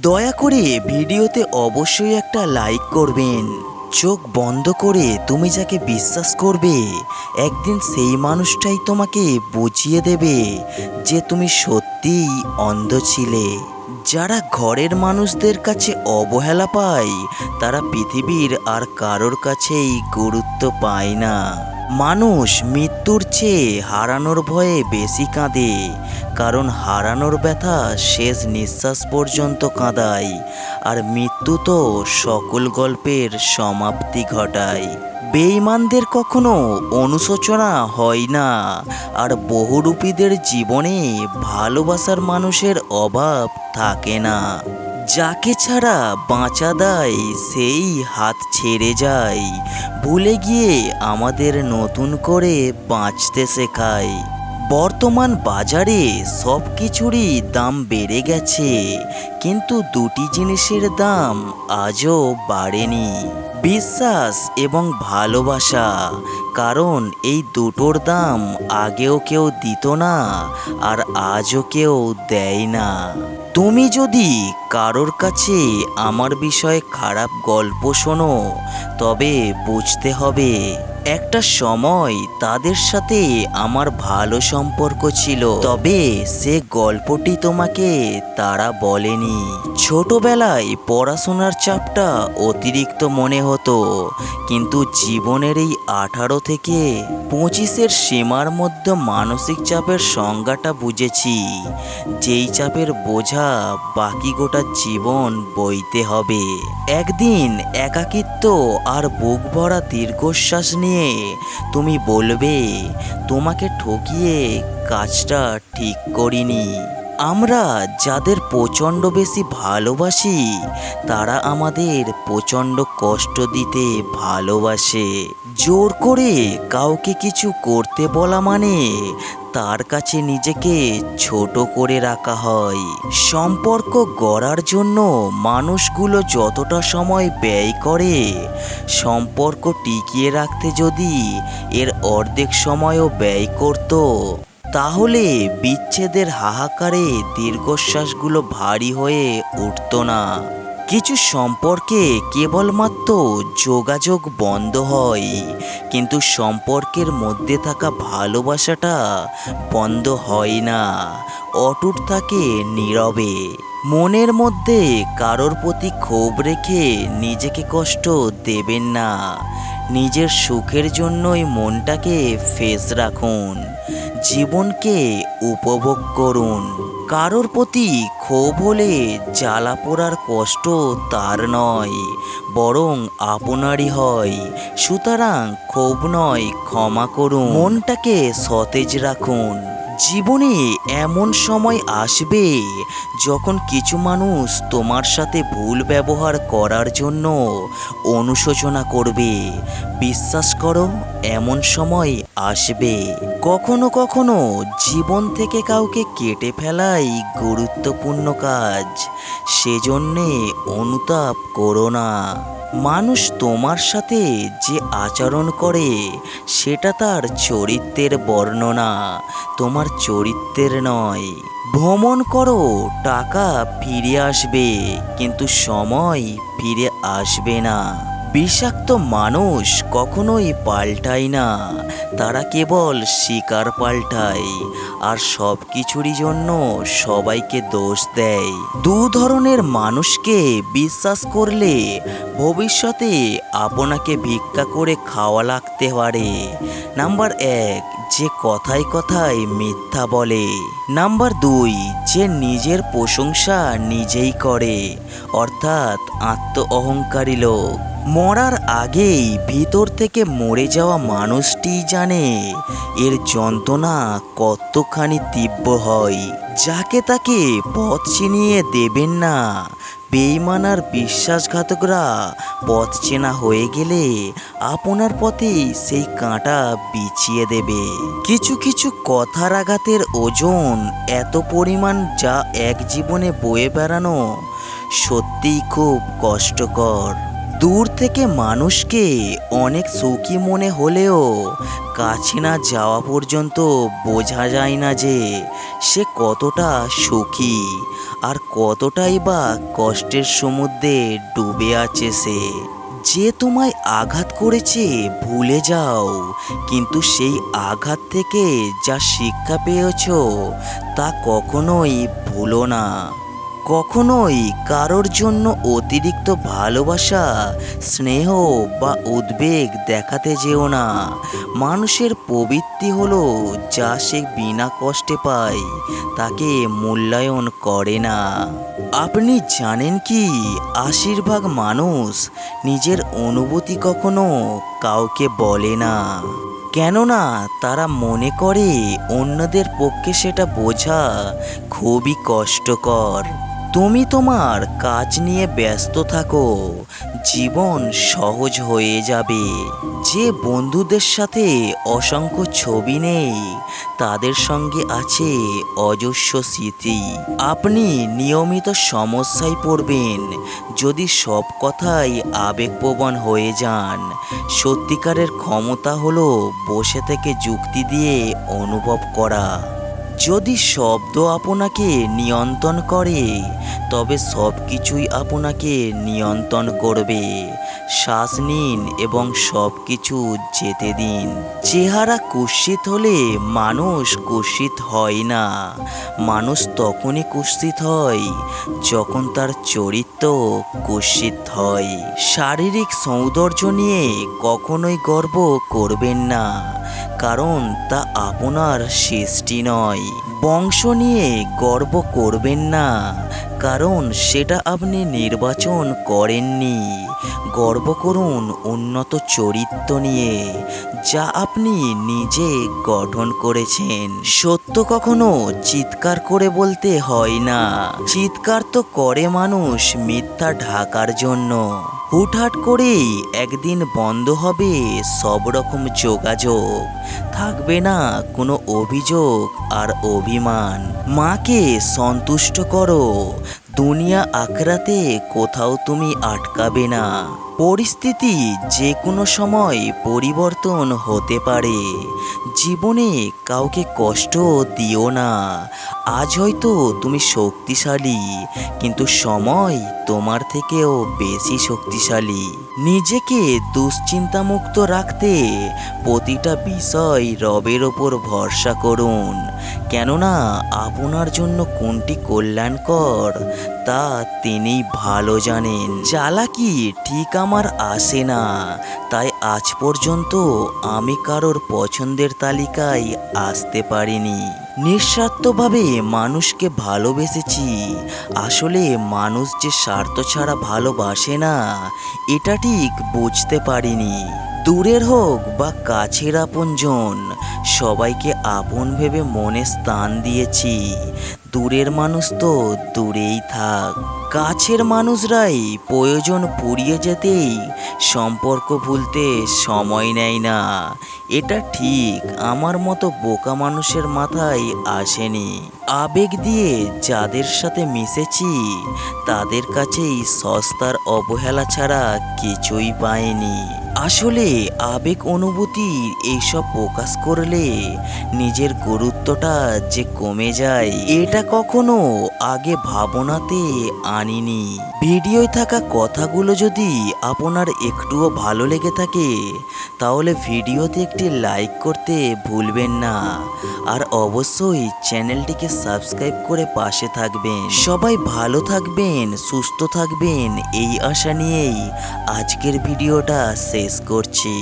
দয়া করে ভিডিওতে অবশ্যই একটা লাইক করবেন। চোখ বন্ধ করে তুমি যাকে বিশ্বাস করবে, একদিন সেই মানুষটাই তোমাকে বুঝিয়ে দেবে যে তুমি সত্যিই অন্ধ ছিলে। যারা ঘরের মানুষদের কাছে অবহেলা পায়, তারা পৃথিবীর আর কারোর কাছেই গুরুত্ব পায় না। মানুষ মৃত্যুর চেয়ে হারানোর ভয়ে বেশি কাঁদে, কারণ হারানোর ব্যথা শেষ নিঃশ্বাস পর্যন্ত কাঁদায়, আর মৃত্যু তো সকল গল্পের সমাপ্তি ঘটায়। বেঈমানদের কখনো অনুশোচনা হয় না, আর বহুরূপীদের জীবনে ভালোবাসার মানুষের অভাব থাকে না। যাকে ছাড়া বাঁচা দেয় সেই হাত ছেড়ে যায়, ভুলে গিয়ে আমাদের নতুন করে বাঁচতে শেখায়। বর্তমান বাজারে সব কিছুরই দাম বেড়ে গেছে, কিন্তু দুটি জিনিসের দাম আজও বাড়েনি, বিশ্বাস এবং ভালোবাসা। কারণ এই দুটোর দাম আগেও কেউ দিত না, আর আজও কেউ দেয় না। তুমি যদি কারোর কাছে আমার বিষয়ে খারাপ গল্প শোনো, তবে বুঝতে হবে একটা সময় তাদের সাথে আমার ভালো সম্পর্ক ছিল, তবে সে গল্পটি তোমাকে তারা বলেনি। ছোটবেলায় পড়াশোনার চাপটা অতিরিক্ত মনে হতো, কিন্তু জীবনের এই 18 থেকে 25-এর সীমার মধ্যে মানসিক চাপের সংজ্ঞাটা বুঝেছি। যেই চাপের বোঝা বাকি গোটা জীবন বইতে হবে। একদিন একাকিত্ব আর বুক ভরা দীর্ঘশ্বাস নিয়ে তুমি বলবে, তোমাকে ঠকিয়ে কাজটা ঠিক করিনি। আমরা যাদের প্রচণ্ড বেশি ভালোবাসি, তারা আমাদের প্রচণ্ড কষ্ট দিতে ভালোবাসে। জোর করে কাউকে কিছু করতে বলা মানে তার কাছে নিজেকে ছোট করে রাখা হয়। সম্পর্ক গড়ার জন্য মানুষগুলো যতটা সময় ব্যয় করে, সম্পর্ক টিকিয়ে রাখতে যদি এর অর্ধেক সময়ও ব্যয় করত, তাহলে বিচ্ছেদের হাহাকারে দীর্ঘশ্বাসগুলো ভারী হয়ে উঠত না। কিছু সম্পর্কে কেবলমাত্র যোগাযোগ বন্ধ হয়, কিন্তু সম্পর্কের মধ্যে থাকা ভালোবাসাটা বন্ধ হয় না, অটুট থাকে নীরবে। মনের মধ্যে কারোর প্রতি ক্ষোভ রেখে নিজেকে কষ্ট দেবেন না। নিজের সুখের জন্যই মনটাকে ফ্রেশ রাখুন, জীবনকে উপভোগ করুন। কারোর প্রতি ক্ষোভ হলে জ্বালা পোড়ার কষ্ট তার নয়, বরং আপনারই হয়। সুতরাং ক্ষোভ নয়, ক্ষমা করুন, মনটাকে সতেজ রাখুন। জীবনে এমন সময় আসবে যখন কিছু মানুষ তোমার সাথে ভুল ব্যবহার করার জন্য অনুশোচনা করবে। বিশ্বাস করো, এমন সময় আসবে। কখনো কখনো জীবন থেকে কাউকে কেটে ফেলাই গুরুত্বপূর্ণ কাজ, সেজন্যে অনুতাপ করো না। মানুষ তোমার সাথে যে আচরণ করে সেটা তার চরিত্রের বর্ণনা, তোমার চরিত্রের নয়। ভ্রমণ করো, টাকা ফিরে আসবে, কিন্তু সময় ফিরে আসবে না। বিষাক্ত মানুষ কখনোই পাল্টায় না, তারা কেবল শিকার পাল্টায়, আর সব কিছুরই জন্য সবাইকে দোষ দেয়। দু ধরনের মানুষকে বিশ্বাস করলে ভবিষ্যতে আপনাকে ভিক্ষা করে খাওয়া লাগতে পারে। নাম্বার 1, যে কথায় কথায় মিথ্যা বলে। নাম্বার 2, যে নিজের প্রশংসা নিজেই করে, অর্থাৎ আত্ম অহংকারী লোক। মরার আগেই ভিতর থেকে মরে যাওয়া মানুষটি জানে এর যন্ত্রণা কতখানি তীব্র হয়। যাকে তাকে পথ চিনিয়ে দেবেন না। বেঈমান আর বিশ্বাসঘাতকরা পথ চেনা হয়ে গেলে আপনার পথে সেই কাঁটা বিছিয়ে দেবে। কিছু কিছু কথার আঘাতের ওজন এত পরিমাণ, যা এক জীবনে বয়ে বেড়ানো সত্যিই খুব কষ্টকর। দূর থেকে মানুষকে অনেক সুখী মনে হলেও কাছে না যাওয়া পর্যন্ত বোঝা যায় না যে সে কতটা সুখী আর কতটাই বা কষ্টের সমুদ্রে ডুবে আছে সে। যে তোমায় আঘাত করেছে ভুলে যাও, কিন্তু সেই আঘাত থেকে যা শিক্ষা পেয়েছো তা কখনোই ভুলো না। কখনোই কারোর জন্য অতিরিক্ত ভালোবাসা, স্নেহ বা উদ্বেগ দেখাতে যেও না। মানুষের প্রবৃত্তি হলো যা সে বিনা কষ্টে পায় তাকে মূল্যায়ন করে না। আপনি জানেন কি, 80% মানুষ নিজের অনুভূতি কখনো কাউকে বলে না, কেননা তারা মনে করে অন্যদের পক্ষে সেটা বোঝা খুবই কষ্টকর। তুমি তোমার কাজ নিয়ে ব্যস্ত থাকো, জীবন সহজ হয়ে যাবে। যে বন্ধুদের সাথে অসংখ্য ছবি নেই তাদের সঙ্গে আছে অজস্র স্মৃতি। আপনি নিয়মিত সমস্যায় পড়বেন যদি সব কথাই আবেগপ্রবণ হয়ে যান। সত্যিকারের ক্ষমতা হলো বসে থেকে যুক্তি দিয়ে অনুভব করা। যদি শব্দ আপনাকে নিয়ন্ত্রণ করে তবে সব কিছুই আপনাকে নিয়ন্ত্রণ করবে। শ্বাস নিন এবং সব কিছু যেতে দিন। চেহারা কুৎসিত হলে মানুষ কুৎসিত হয় না, মানুষ তখনই কুৎসিত হয় যখন তার চরিত্র কুৎসিত হয়। শারীরিক সৌন্দর্য নিয়ে কখনোই গর্ব করবেন না, কারণ তা আপনার সৃষ্টি নয়। বংশ নিয়ে গর্ব করবেন না, কারণ সেটা আপনি নির্বাচন করেননি। গর্ব করুন উন্নত চরিত্র নিয়ে, যা আপনি নিজে গঠন করেছেন। সত্য কখনো চিৎকার করে বলতে হয় না, চিৎকার তো করে মানুষ মিথ্যা ঢাকার জন্য। হুটহাট করেই একদিন বন্ধ হবে সব রকম যোগাযোগ, থাকবে না কোনো অভিযোগ আর অভিমান। মাকে সন্তুষ্ট করো, দুনিয়া আখরাতে কোথাও তুমি আটকাবে না। পরিস্থিতি যে কোনো সময় পরিবর্তন হতে পারে, জীবনে কাউকে কষ্ট দিও না। আজ হয়তো তুমি শক্তিশালী, কিন্তু সময় তোমার থেকেও বেশি শক্তিশালী। নিজেকে দুশ্চিন্তামুক্ত রাখতে প্রতিটা বিষয় রবের ওপর ভরসা করুন, কেননা আপনার জন্য কোনটি কল্যাণকর তা তিনি ভালো জানেন। চালাকি ঠিক আমার আসে না, তাই আজ পর্যন্ত আমি কারোর পছন্দের তালিকায় আসতে পারিনি। নিঃস্বার্থভাবে মানুষকে ভালোবেসেছি, আসলে মানুষ যে স্বার্থ ছাড়া ভালোবাসে না এটা ঠিক বুঝতে পারিনি। দূরের হোক বা কাছের আপনজন, সবাইকে আপন ভেবে মনে স্থান দিয়েছি। দূরের মানুষ তো দূরেই থাক, কাছের মানুষরাই প্রয়োজন ফুরিয়ে যেতেই সম্পর্ক ভুলতে সময় নেয় না। এটা ঠিক আমার মতো বোকা মানুষের মাথায় আসেনি। আবেগ দিয়ে যাদের সাথে মিশেছি তাদের কাছেই সস্তার অবহেলা ছাড়া কিছুই পাইনি। আসলে আবেগ অনুভূতি এইসব প্রকাশ করলে নিজের গুরুত্বটা যে কমে যায় এটা কখনো আগে ভাবনাতে আনিনি। ভিডিওয় থাকা কথাগুলো যদি আপনার একটুও ভালো লেগে থাকে তাহলে ভিডিওতে একটি লাইক করতে ভুলবেন না, আর অবশ্যই চ্যানেলটিকে সাবস্ক্রাইব করে পাশে থাকবেন। সবাই ভালো থাকবেন, সুস্থ থাকবেন, এই আশা নিয়েই আজকের ভিডিওটা শেষ করছি।